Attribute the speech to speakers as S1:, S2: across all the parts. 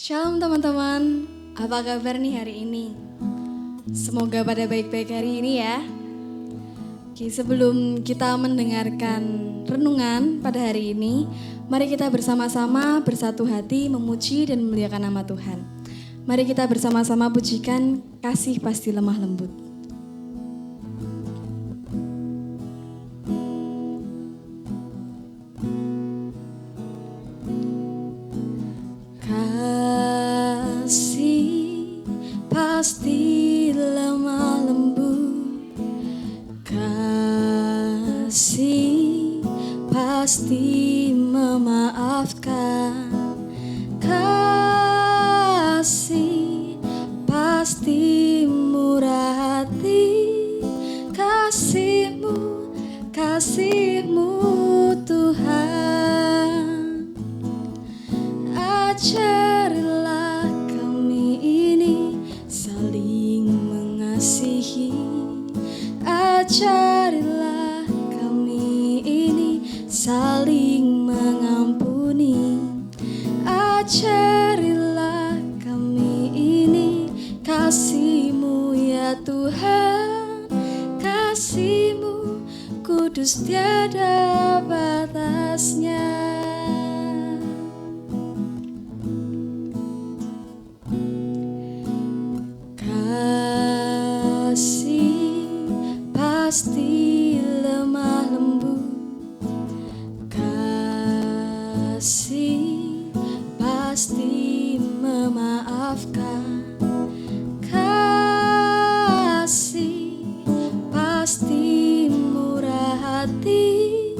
S1: Shalom teman-teman, apa kabar nih hari ini? Semoga pada baik-baik hari ini ya. Oke, sebelum kita mendengarkan renungan pada hari ini, mari kita bersama-sama bersatu hati memuji dan memuliakan nama Tuhan. Mari kita bersama-sama pujikan Kasih Pasti Lemah Lembut. Pasti lemah lembut, kasih pasti memaafkan, kasih pasti murah hati, kasihmu Tuhan. Ajarilah kami ini saling mengasihi, ajarilah kami ini saling mengampuni, ajarilah kami ini kasih-Mu ya Tuhan, kasih-Mu kudus tiada batasnya. Pasti lemah lembut, kasih pasti memaafkan, kasih pasti murah hati,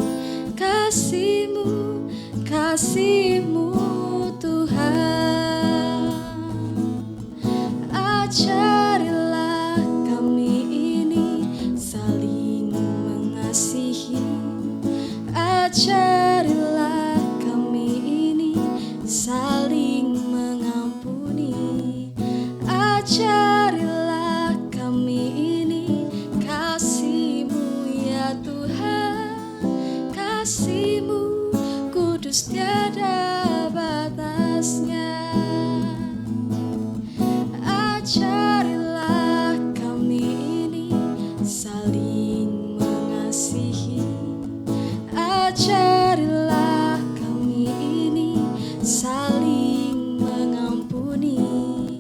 S1: kasih-Mu Tuhan. Ajarilah kami ini saling mengasihi, ajarilah kami ini saling mengampuni, ajarilah kami ini kasih-Mu ya Tuhan, kasih-Mu kudus tiada batasnya. Ajarilah kami ini saling mengasihi, ajarilah kami ini saling mengampuni,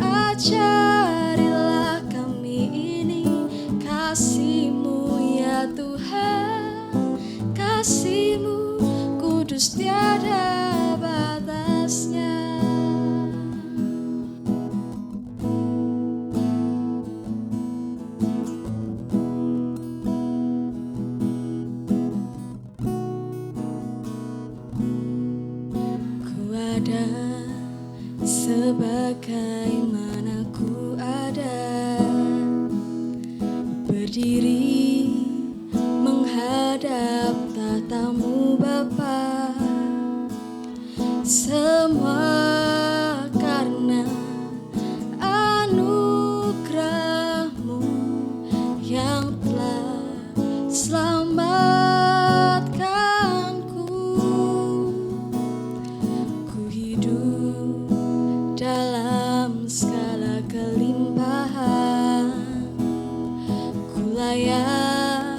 S1: ajarilah kami ini kasih-Mu ya Tuhan, kasih-Mu kudus tiada batasnya. Ada sebagaimana ku ada, berdiri menghadap tatamu Bapa, semua karena anugerah-Mu yang telah selamatkanku. Dalam segala kelimpahan, ku layak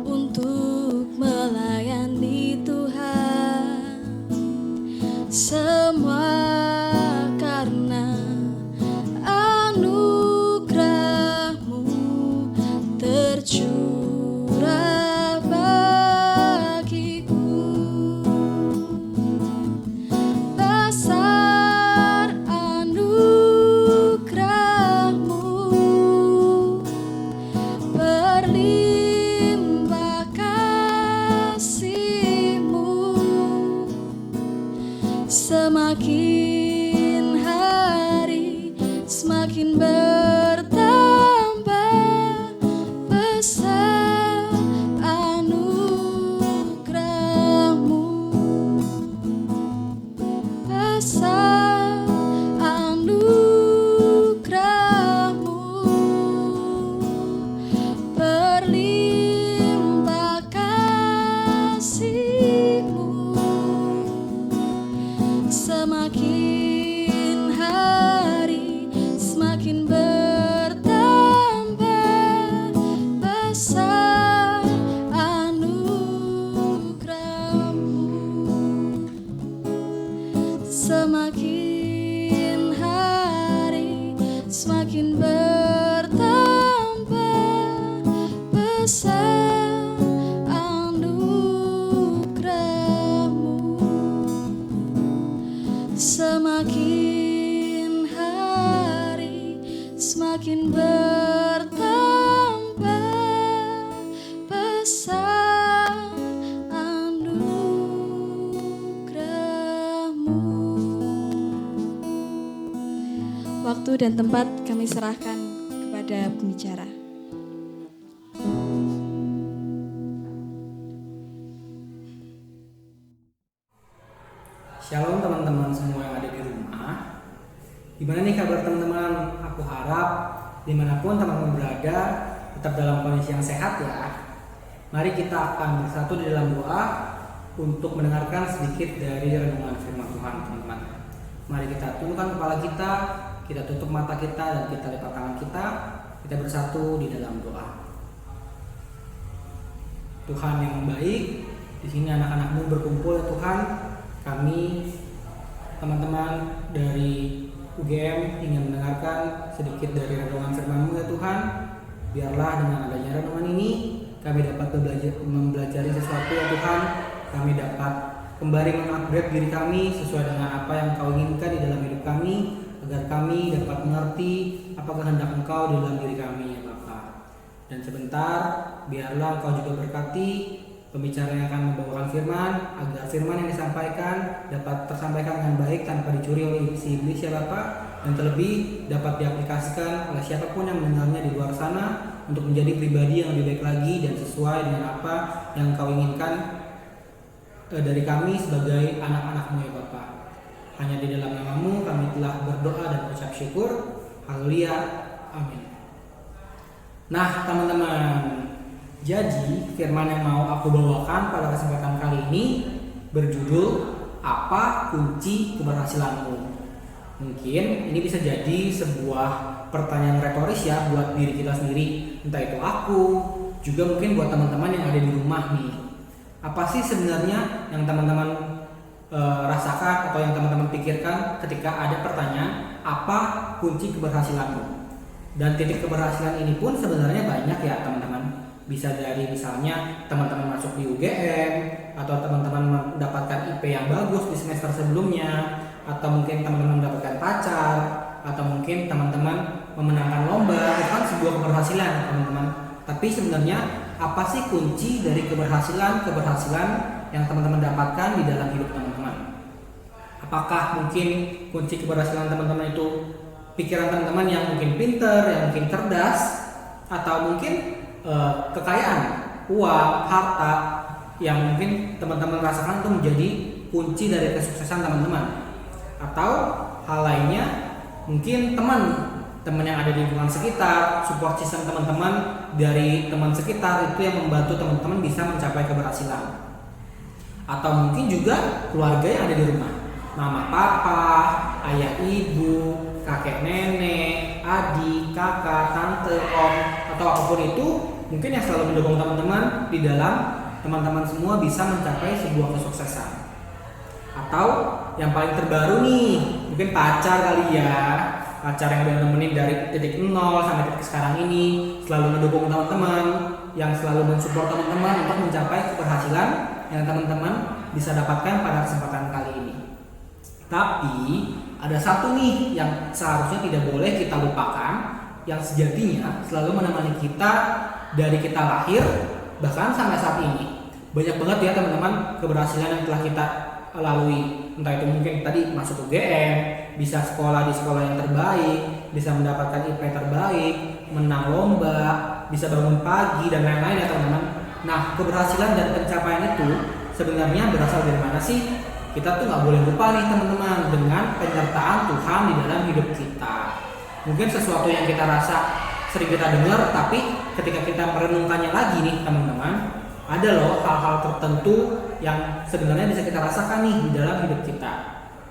S1: untuk melayani Tuhan. Semua karena anugerah-Mu tercurah bagiku. Besar anugerah-Mu, berlimpah kasih-Mu, semakin hari semakin bertambah. Besar anugerah-Mu, besar anugerah-Mu, berlimpah kasih-Mu, semakin Semakin hari semakin bertambah besar anugerah-Mu. Semakin hari semakin bertambah besar anugerah-Mu. Waktu dan tempat kami serahkan kepada pembicara.
S2: Shalom teman-teman semua yang ada di rumah. Gimana nih kabar teman-teman? Aku harap dimanapun teman-teman berada tetap dalam kondisi yang sehat ya. Mari kita akan bersatu di dalam doa untuk mendengarkan sedikit dari renungan firman Tuhan teman-teman. Mari kita tundukkan kepala kita tutup mata kita dan kita lipat tangan kita bersatu di dalam doa. Tuhan yang baik, di sini anak-anak-Mu berkumpul ya Tuhan. Kami teman-teman dari UGM ingin mendengarkan sedikit dari renungan firman-Mu ya Tuhan. Biarlah dengan adanya renungan ini kami dapat mempelajari sesuatu ya Tuhan. Kami dapat kembali mengupgrade diri kami sesuai dengan apa yang Kau inginkan di dalam hidup kami, agar kami dapat mengerti apa kehendak Engkau di dalam diri kami ya Bapa. Dan sebentar biarlah Engkau juga berkati pembicara yang akan membawakan firman, agar firman yang disampaikan dapat tersampaikan dengan baik tanpa dicuri oleh si iblis ya Bapak, dan terlebih dapat diaplikasikan oleh siapapun yang mendengarnya di luar sana untuk menjadi pribadi yang lebih baik lagi dan sesuai dengan apa yang Kau inginkan dari kami sebagai anak-anak-Mu ya Bapak. Hanya di dalam nama-Mu kami telah berdoa dan ucap syukur. Haleluya. Amin. Nah teman-teman, jadi firman yang mau aku bawakan pada kesempatan kali ini berjudul Apa Kunci Keberhasilanmu? Mungkin ini bisa jadi sebuah pertanyaan retoris ya buat diri kita sendiri, entah itu aku, juga mungkin buat teman-teman yang ada di rumah nih. Apa sih sebenarnya yang teman-teman rasakan atau yang teman-teman pikirkan ketika ada pertanyaan apa kunci keberhasilanmu? Dan titik keberhasilan ini pun sebenarnya banyak ya teman-teman. Bisa dari misalnya teman-teman masuk di UGM, atau teman-teman mendapatkan IP yang bagus di semester sebelumnya, atau mungkin teman-teman mendapatkan pacar, atau mungkin teman-teman memenangkan lomba. Itu kan sebuah keberhasilan teman-teman. Tapi sebenarnya apa sih kunci dari keberhasilan yang teman-teman dapatkan di dalam hidup teman-teman? Apakah mungkin kunci keberhasilan teman-teman itu pikiran teman-teman yang mungkin pinter, yang mungkin cerdas, atau mungkin kekayaan, uang, harta yang mungkin teman-teman rasakan itu menjadi kunci dari kesuksesan teman-teman? Atau hal lainnya, mungkin teman yang ada di lingkungan sekitar, support system teman-teman dari teman sekitar itu yang membantu teman-teman bisa mencapai keberhasilan. Atau mungkin juga keluarga yang ada di rumah, mama papa, ayah ibu, kakek nenek, adik, kakak, tante, om, atau apapun itu mungkin yang selalu mendukung teman-teman di dalam teman-teman semua bisa mencapai sebuah kesuksesan. Atau yang paling terbaru nih, mungkin pacar kali ya, pacar yang udah nemenin dari titik 0 sampai titik sekarang ini, selalu mendukung teman-teman, yang selalu mensupport teman-teman untuk mencapai keberhasilan yang teman-teman bisa dapatkan pada kesempatan kali ini. Tapi ada satu nih yang seharusnya tidak boleh kita lupakan, yang sejatinya selalu menemani kita dari kita lahir bahkan sampai saat ini. Banyak banget ya teman-teman keberhasilan yang telah kita lalui, entah itu mungkin tadi masuk UGM, bisa sekolah di sekolah yang terbaik, bisa mendapatkan IP terbaik, menang lomba, bisa bangun pagi dan lain-lain ya teman-teman. Nah keberhasilan dan pencapaian itu sebenarnya berasal dari mana sih? Kita tuh nggak boleh lupa nih teman-teman dengan penyertaan Tuhan di dalam hidup kita. Mungkin sesuatu yang kita rasa sering kita dengar, tapi ketika kita merenungkannya lagi nih teman-teman, ada loh hal-hal tertentu yang sebenarnya bisa kita rasakan nih di dalam hidup kita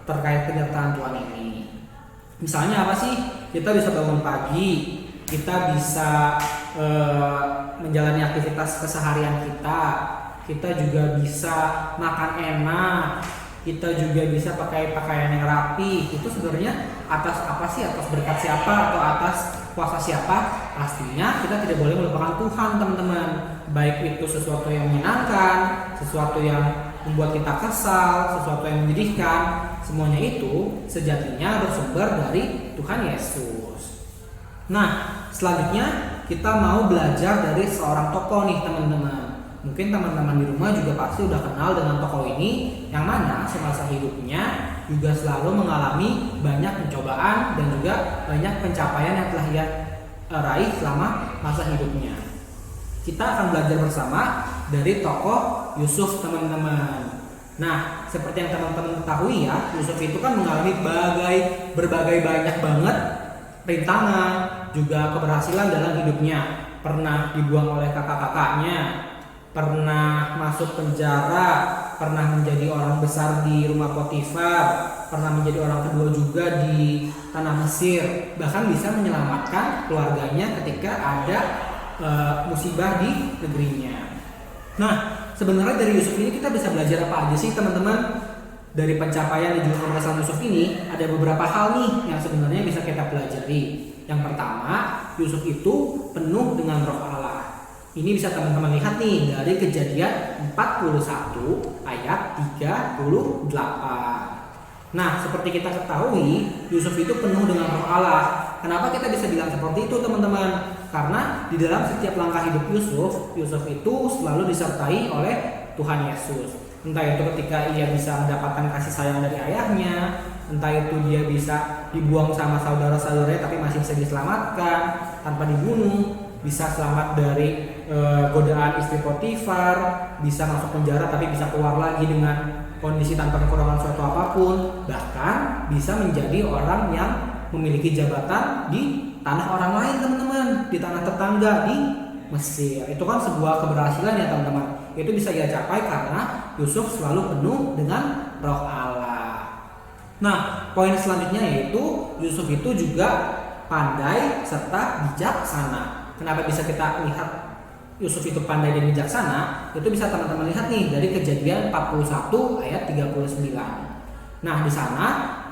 S2: terkait penyertaan Tuhan ini. Misalnya apa sih? Kita bisa bangun pagi, kita bisa menjalani aktivitas keseharian kita juga bisa makan enak, kita juga bisa pakai pakaian yang rapi. Itu sebenarnya atas apa sih? Atas berkat siapa atau atas kuasa siapa? Pastinya kita tidak boleh melupakan Tuhan, teman-teman. Baik itu sesuatu yang menyenangkan, sesuatu yang membuat kita kesal, sesuatu yang menyedihkan, semuanya itu sejatinya bersumber dari Tuhan Yesus. Nah, selanjutnya kita mau belajar dari seorang tokoh nih, teman-teman. Mungkin teman-teman di rumah juga pasti udah kenal dengan tokoh ini, yang mana semasa hidupnya juga selalu mengalami banyak pencobaan dan juga banyak pencapaian yang telah ia raih selama masa hidupnya. Kita akan belajar bersama dari tokoh Yusuf, teman-teman. Nah, seperti yang teman-teman ketahui ya, Yusuf itu kan mengalami berbagai banyak banget rintangan, juga keberhasilan dalam hidupnya. Pernah dibuang oleh kakak-kakaknya, pernah masuk penjara, pernah menjadi orang besar di rumah Potifar, pernah menjadi orang kedua juga di tanah Mesir, bahkan bisa menyelamatkan keluarganya ketika ada musibah di negerinya. Nah, sebenarnya dari Yusuf ini kita bisa belajar apa aja sih, teman-teman? Dari pencapaian dan juga keberhasilan Yusuf ini ada beberapa hal nih yang sebenarnya bisa kita pelajari. Yang pertama, Yusuf itu penuh dengan Roh Allah. Ini bisa teman-teman lihat nih dari Kejadian 41 ayat 38. Nah, seperti kita ketahui, Yusuf itu penuh dengan Roh Allah. Kenapa kita bisa bilang seperti itu, teman-teman? Karena di dalam setiap langkah hidup Yusuf itu selalu disertai oleh Tuhan Yesus. Entah itu ketika ia bisa mendapatkan kasih sayang dari ayahnya, entah itu dia bisa dibuang sama saudara-saudaranya tapi masih bisa diselamatkan tanpa dibunuh, bisa selamat dari godaan istri Potifar, bisa masuk penjara tapi bisa keluar lagi dengan kondisi tanpa kekurangan suatu apapun, bahkan bisa menjadi orang yang memiliki jabatan di tanah orang lain, teman-teman, di tanah tetangga di Mesir. Itu kan sebuah keberhasilan ya, teman-teman. Itu bisa ia capai karena Yusuf selalu penuh dengan Roh Allah. Nah, poin selanjutnya yaitu Yusuf itu juga pandai serta bijaksana. Kenapa bisa kita lihat Yusuf itu pandai dan bijaksana? Itu bisa teman-teman lihat nih dari Kejadian 41 ayat 39. Nah, di sana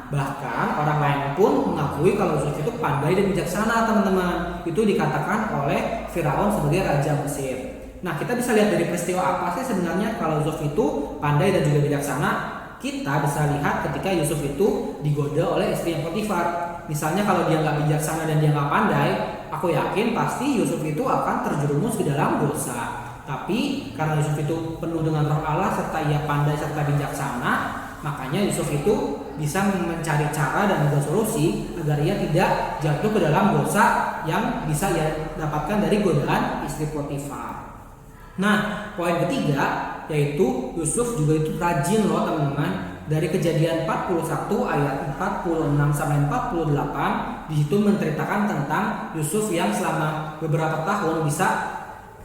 S2: bahkan orang lain pun mengakui kalau Yusuf itu pandai dan bijaksana, teman-teman. Itu dikatakan oleh Firaun sebagai raja Mesir. Nah, kita bisa lihat dari peristiwa apa sih sebenarnya kalau Yusuf itu pandai dan juga bijaksana. Kita bisa lihat ketika Yusuf itu digoda oleh istri yang Potifar. Misalnya kalau dia nggak bijaksana dan dia nggak pandai, aku yakin pasti Yusuf itu akan terjerumus ke dalam dosa. Tapi karena Yusuf itu penuh dengan Roh Allah serta ia pandai serta bijaksana, makanya Yusuf itu bisa mencari cara dan juga solusi agar ia tidak jatuh ke dalam dosa yang bisa ia dapatkan dari godaan istri Potifar. Nah, poin ketiga yaitu Yusuf juga itu rajin loh, teman-teman. Dari Kejadian 41 ayat 46 sampai 48, di situ menceritakan tentang Yusuf yang selama beberapa tahun bisa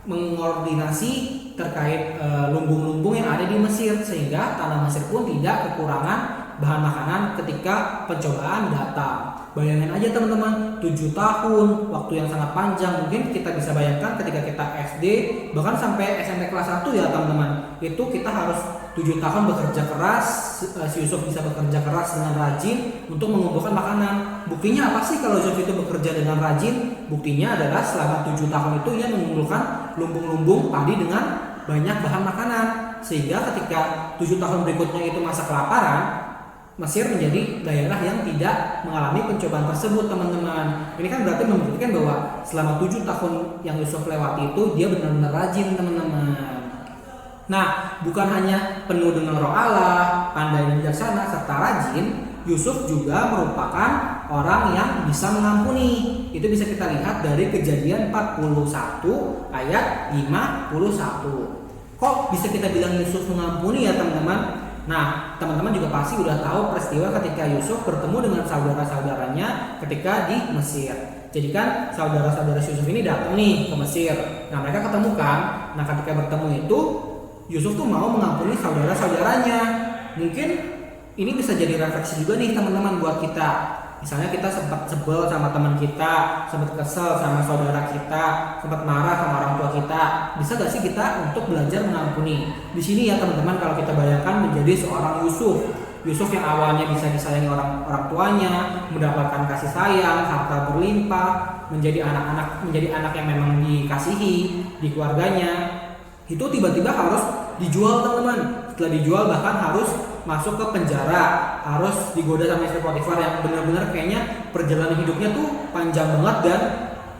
S2: mengordinasi terkait lumbung-lumbung yang ada di Mesir, sehingga tanah Mesir pun tidak kekurangan bahan makanan ketika pencobaan datang. Bayangin aja teman-teman, 7 tahun, waktu yang sangat panjang. Mungkin kita bisa bayangkan ketika kita SD, bahkan sampai SMP kelas 1 ya teman-teman, itu kita harus 7 tahun bekerja keras. Si Yusuf bisa bekerja keras dengan rajin untuk mengumpulkan makanan. Buktinya apa sih kalau Yusuf itu bekerja dengan rajin? Buktinya adalah selama 7 tahun itu ia mengumpulkan lumbung-lumbung padi dengan banyak bahan makanan. Sehingga ketika 7 tahun berikutnya itu masa kelaparan, Mesir menjadi daerah yang tidak mengalami pencobaan tersebut, teman-teman. Ini kan berarti membuktikan bahwa selama 7 tahun yang Yusuf lewati itu dia benar-benar rajin, teman-teman. Nah, bukan hanya penuh dengan Roh Allah, pandai dan bijaksana serta rajin, Yusuf juga merupakan orang yang bisa mengampuni. Itu bisa kita lihat dari Kejadian 41 ayat 51. Kok bisa kita bilang Yusuf mengampuni ya, teman-teman? Nah, teman-teman juga pasti udah tahu peristiwa ketika Yusuf bertemu dengan saudara-saudaranya ketika di Mesir. Jadi kan saudara-saudara Yusuf ini datang nih ke Mesir. Nah, mereka ketemu kan. Nah, ketika bertemu itu Yusuf tuh mau mengampuni saudara-saudaranya. Mungkin ini bisa jadi refleksi juga nih teman-teman buat kita. Misalnya kita sempat sebel sama teman kita, sempat kesel sama saudara kita, sempat marah sama orang tua kita, bisa gak sih kita untuk belajar mengampuni? Di sini ya teman-teman, kalau kita bayangkan menjadi seorang Yusuf yang awalnya bisa disayangi orang tuanya, mendapatkan kasih sayang, harta berlimpah, menjadi anak yang memang dikasihi di keluarganya, itu tiba-tiba harus dijual teman-teman. Setelah dijual bahkan harus masuk ke penjara, harus digoda sama istri Potifar yang benar-benar kayaknya perjalanan hidupnya tuh panjang banget dan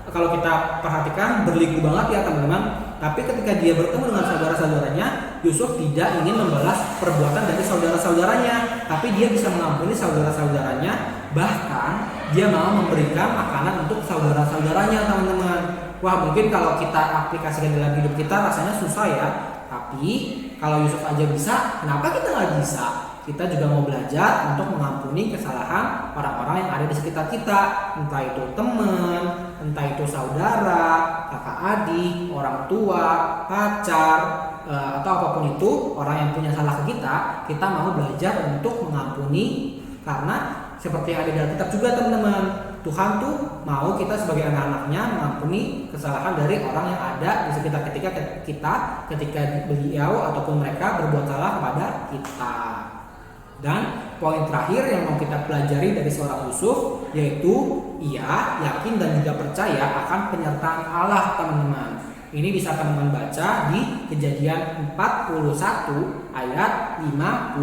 S2: kalau kita perhatikan berliku banget ya teman-teman. Tapi ketika dia bertemu dengan saudara-saudaranya, Yusuf tidak ingin membalas perbuatan dari saudara-saudaranya, tapi dia bisa mengampuni saudara-saudaranya, bahkan dia mau memberikan makanan untuk saudara-saudaranya teman-teman. Wah, mungkin kalau kita aplikasikan dalam hidup kita rasanya susah ya, tapi kalau Yusuf aja bisa, kenapa kita nggak bisa? Kita juga mau belajar untuk mengampuni kesalahan orang-orang yang ada di sekitar kita, entah itu teman, entah itu saudara, kakak adik, orang tua, pacar, atau apapun itu orang yang punya salah ke kita mau belajar untuk mengampuni, karena seperti yang ada dalam kitab juga teman-teman, Tuhan tuh mau kita sebagai anak-anaknya mengampuni kesalahan dari orang yang ada di sekitar ketika beliau ataupun mereka berbuat salah kepada kita. Dan poin terakhir yang mau kita pelajari dari seorang Yusuf yaitu ia yakin dan juga percaya akan penyertaan Allah teman-teman. Ini bisa teman-teman baca di Kejadian 41 ayat 52.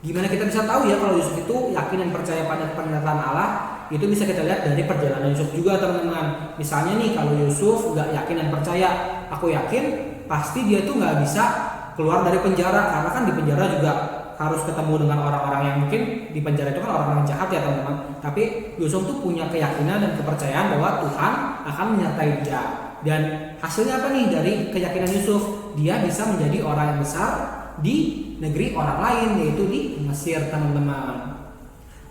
S2: Gimana kita bisa tahu ya kalau Yusuf itu yakin dan percaya pada penyertaan Allah? Itu bisa kita lihat dari perjalanan Yusuf juga teman-teman. Misalnya nih kalau Yusuf nggak yakin dan percaya, aku yakin pasti dia tuh nggak bisa keluar dari penjara, karena kan di penjara juga harus ketemu dengan orang-orang yang mungkin di penjara itu kan orang-orang jahat ya teman-teman. Tapi Yusuf tuh punya keyakinan dan kepercayaan bahwa Tuhan akan menyertai dia. Dan hasilnya apa nih dari keyakinan Yusuf? Dia bisa menjadi orang yang besar di negeri orang lain, yaitu di Mesir teman-teman.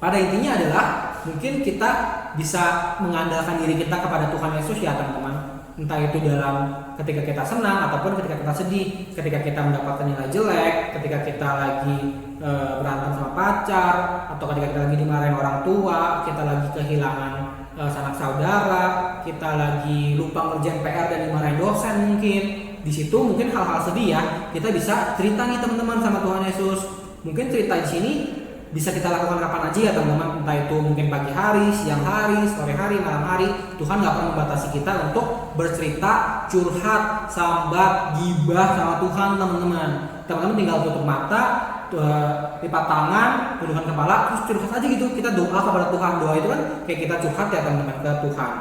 S2: Pada intinya adalah mungkin kita bisa mengandalkan diri kita kepada Tuhan Yesus ya teman-teman. Entah itu dalam ketika kita senang ataupun ketika kita sedih, ketika kita mendapatkan nilai jelek, ketika kita lagi berantem sama pacar, atau ketika kita lagi dimarahin orang tua, kita lagi kehilangan sanak saudara, kita lagi lupa ngerjain PR dan dimarahin dosen mungkin. Di situ mungkin hal-hal sedih ya, kita bisa cerita nih teman-teman sama Tuhan Yesus. Mungkin cerita di sini bisa kita lakukan kapan aja ya teman-teman, entah itu mungkin pagi hari, siang hari, sore hari, malam hari. Tuhan gak pernah membatasi kita untuk bercerita, curhat, sambat, gibah sama Tuhan teman-teman. Teman-teman tinggal tutup mata, lipat tangan, tundukkan kepala, terus curhat aja gitu. Kita doa kepada Tuhan. Doa itu kan kayak kita curhat ya teman-teman ke Tuhan.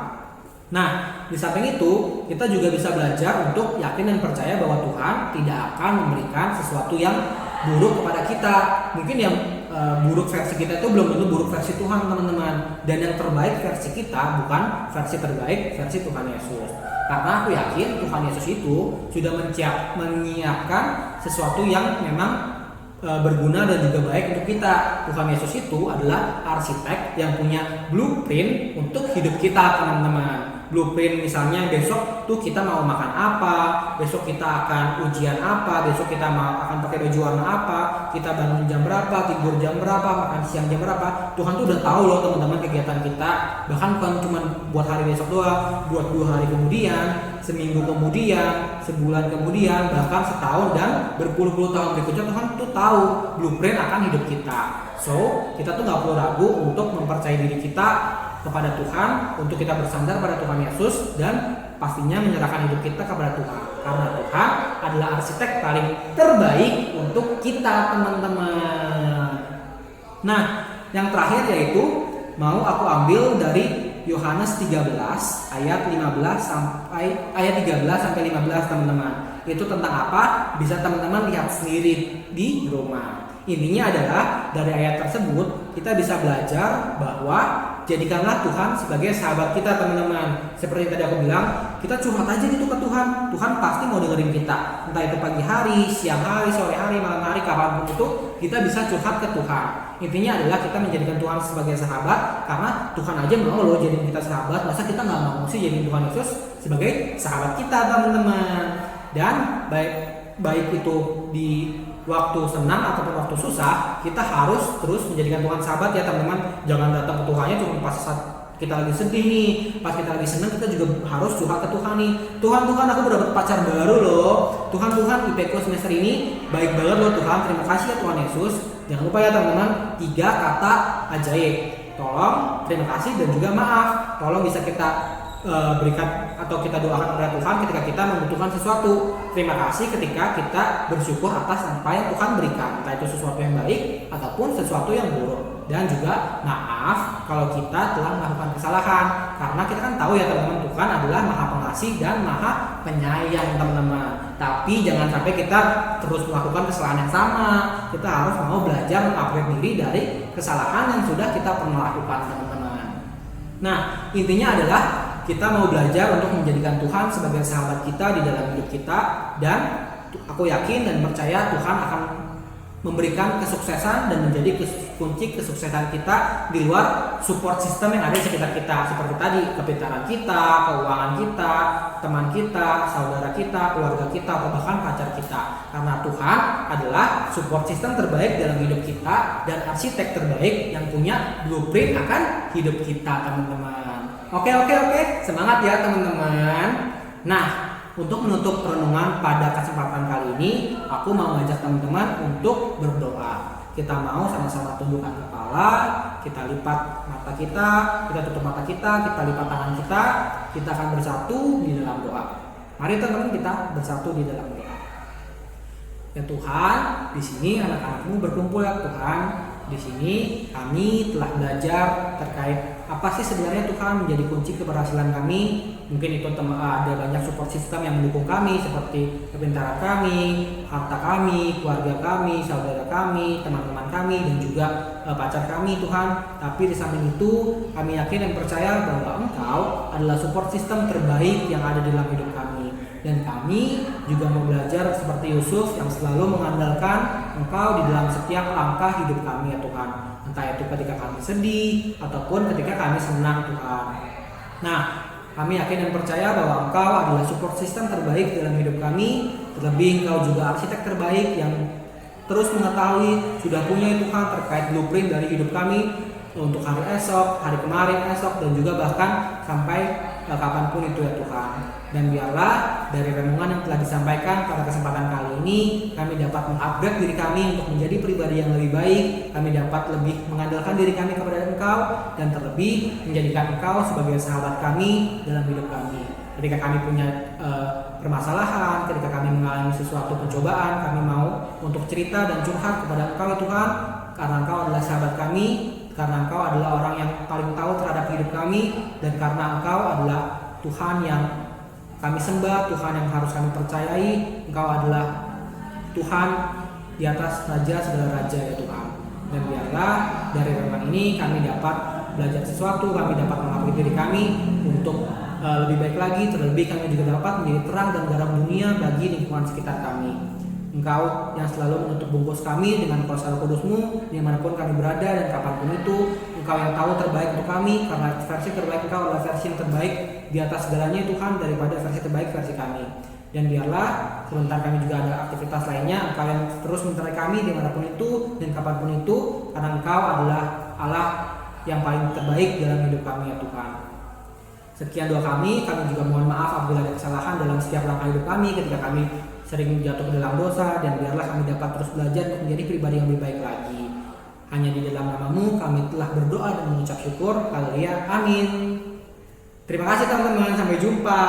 S2: Nah, di samping itu kita juga bisa belajar untuk yakin dan percaya bahwa Tuhan tidak akan memberikan sesuatu yang buruk kepada kita. Mungkin yang buruk versi kita itu belum tentu buruk versi Tuhan teman-teman. Dan yang terbaik versi kita bukan versi terbaik versi Tuhan Yesus. Karena aku yakin Tuhan Yesus itu sudah menyiapkan sesuatu yang memang berguna dan juga baik untuk kita. Tuhan Yesus itu adalah arsitek yang punya blueprint untuk hidup kita teman-teman. Blueprint misalnya besok tuh kita mau makan apa, besok kita akan ujian apa, besok kita akan pakai baju warna apa, kita bangun jam berapa, tidur jam berapa, makan siang jam berapa. Tuhan tuh udah tahu loh teman-teman kegiatan kita. Bahkan bukan cuma buat hari besok doang, buat 2 hari kemudian, seminggu kemudian, sebulan kemudian, bahkan setahun dan berpuluh-puluh tahun berikutnya. Tuhan tuh tahu blueprint akan hidup kita. So kita tuh nggak perlu ragu untuk mempercayai diri kita kepada Tuhan, untuk kita bersandar pada Tuhan Yesus, dan pastinya menyerahkan hidup kita kepada Tuhan, karena Tuhan adalah arsitek paling terbaik untuk kita teman-teman. Nah, yang terakhir yaitu mau aku ambil dari Yohanes 13 ayat 13 sampai 15 teman-teman. Itu tentang apa? Bisa teman-teman lihat sendiri di rumah. Intinya adalah dari ayat tersebut kita bisa belajar bahwa jadikanlah Tuhan sebagai sahabat kita teman-teman. Seperti yang tadi aku bilang, kita curhat aja gitu ke Tuhan. Tuhan pasti mau dengerin kita. Entah itu pagi hari, siang hari, sore hari, malam hari, kapanpun itu kita bisa curhat ke Tuhan. Intinya adalah kita menjadikan Tuhan sebagai sahabat, karena Tuhan aja mau loh jadiin kita sahabat. Masa kita nggak mau sih jadiin Tuhan Yesus sebagai sahabat kita teman-teman. Dan baik itu di waktu senang ataupun waktu susah, kita harus terus menjadikan Tuhan sahabat ya teman-teman. Jangan datang ke Tuhannya cuma pas saat kita lagi sedih nih, pas kita lagi senang kita juga harus curhat ke Tuhan nih. Tuhan aku udah dapat pacar baru loh. Tuhan IPku semester ini baik banget loh Tuhan. Terima kasih ya Tuhan Yesus. Jangan lupa ya teman-teman, 3 kata ajaib. Tolong, terima kasih dan juga maaf. Tolong bisa kita berikan atau kita doakan kepada Tuhan ketika kita membutuhkan sesuatu. Terima kasih ketika kita bersyukur atas apa yang Tuhan berikan, entah itu sesuatu yang baik ataupun sesuatu yang buruk. Dan juga maaf kalau kita telah melakukan kesalahan, karena kita kan tahu ya teman-teman, Tuhan adalah Maha Pengasih dan Maha Penyayang teman-teman. Tapi jangan sampai kita terus melakukan kesalahan yang sama. Kita harus mau belajar mengupgrade diri dari kesalahan yang sudah kita pernah lakukan teman-teman. Nah, intinya adalah kita mau belajar untuk menjadikan Tuhan sebagai sahabat kita di dalam hidup kita, dan aku yakin dan percaya Tuhan akan memberikan kesuksesan dan menjadi kunci kesuksesan kita di luar support system yang ada di sekitar kita, seperti tadi kepintaran kita, keuangan kita, teman kita, saudara kita, keluarga kita, atau bahkan pacar kita. Karena Tuhan adalah support system terbaik dalam hidup kita dan arsitek terbaik yang punya blueprint akan hidup kita teman-teman. Oke, semangat ya teman-teman. Nah, untuk menutup renungan pada kesempatan kali ini, aku mau ngajak teman-teman untuk berdoa. Kita mau sama-sama tundukkan kepala, kita lipat mata kita tutup mata kita lipat tangan kita akan bersatu di dalam doa. Mari teman-teman kita bersatu di dalam doa. Ya Tuhan, di sini anak-anakmu berkumpul ya Tuhan. Di sini kami telah belajar terkait apa sih sebenarnya Tuhan menjadi kunci keberhasilan kami. Mungkin itu ada banyak support system yang mendukung kami, seperti kepintaran kami, harta kami, keluarga kami, saudara kami, teman-teman kami, dan juga pacar kami Tuhan. Tapi di samping itu kami yakin dan percaya bahwa Engkau adalah support system terbaik yang ada di dalam hidup kami. Dan kami juga mau belajar seperti Yusuf yang selalu mengandalkan Engkau di dalam setiap langkah hidup kami ya Tuhan. Entah itu ketika kami sedih ataupun ketika kami senang Tuhan. Nah, kami yakin dan percaya bahwa Engkau adalah support system terbaik dalam hidup kami. Terlebih Engkau juga arsitek terbaik yang terus mengetahui, sudah punya Tuhan terkait blueprint dari hidup kami untuk hari esok, hari kemarin esok, dan juga bahkan sampai kapanpun itu ya Tuhan. Dan biarlah dari renungan yang telah disampaikan pada kesempatan kali ini, kami dapat mengupgrade diri kami untuk menjadi pribadi yang lebih baik. Kami dapat lebih mengandalkan diri kami kepada Engkau, dan terlebih menjadikan Engkau sebagai sahabat kami dalam hidup kami. Ketika kami punya permasalahan, ketika kami mengalami sesuatu pencobaan, kami mau untuk cerita dan curhat kepada Engkau ya Tuhan, karena Engkau adalah sahabat kami, karena Engkau adalah orang yang paling tahu terhadap hidup kami, dan karena Engkau adalah Tuhan yang kami sembah, Tuhan yang harus kami percayai. Engkau adalah Tuhan di atas raja segala raja ya Tuhan. Dan biarlah dari renungan ini kami dapat belajar sesuatu, kami dapat mengupgrade diri kami untuk lebih baik lagi. Terlebih kami juga dapat menjadi terang dan garam dunia bagi lingkungan sekitar kami. Engkau yang selalu menutup bungkus kami dengan kuasa Roh Kudus-Mu dimanapun kami berada dan kapanpun itu. Engkau yang tahu terbaik untuk kami, karena versi terbaik Engkau adalah versi yang terbaik di atas segalanya Tuhan, daripada versi terbaik versi kami. Dan biarlah sebentar kami juga ada aktivitas lainnya, Engkau yang terus menyertai kami dimanapun itu dan kapanpun itu, karena Engkau adalah Allah yang paling terbaik dalam hidup kami ya Tuhan. Sekian doa kami juga mohon maaf apabila ada kesalahan dalam setiap langkah hidup kami ketika kami sering jatuh ke dalam dosa, dan biarlah kami dapat terus belajar untuk menjadi pribadi yang lebih baik lagi. Hanya di dalam nama-Mu kami telah berdoa dan mengucap syukur. Haleluya. Amin. Terima kasih teman-teman. Sampai jumpa.